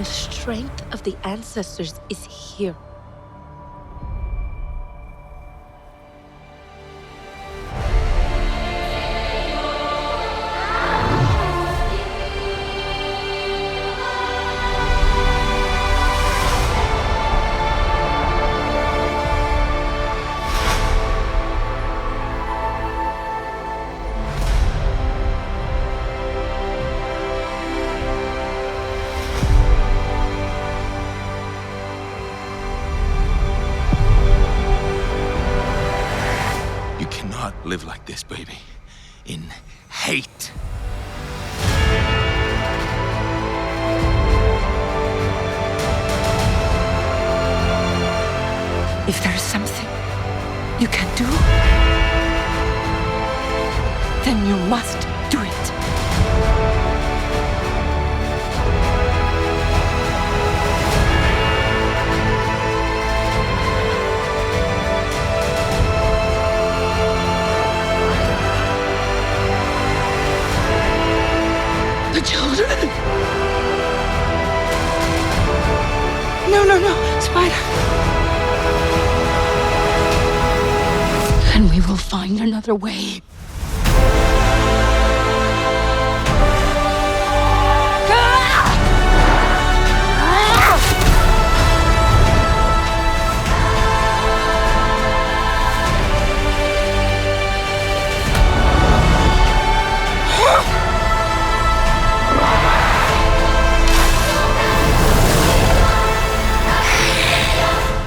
The strength of the ancestors is here. Live like this, baby. In hate. If there is something you can do, then you must do it. The children. No, Spider. And we will find another way.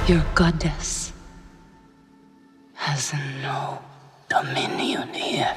Your goddess has no dominion here.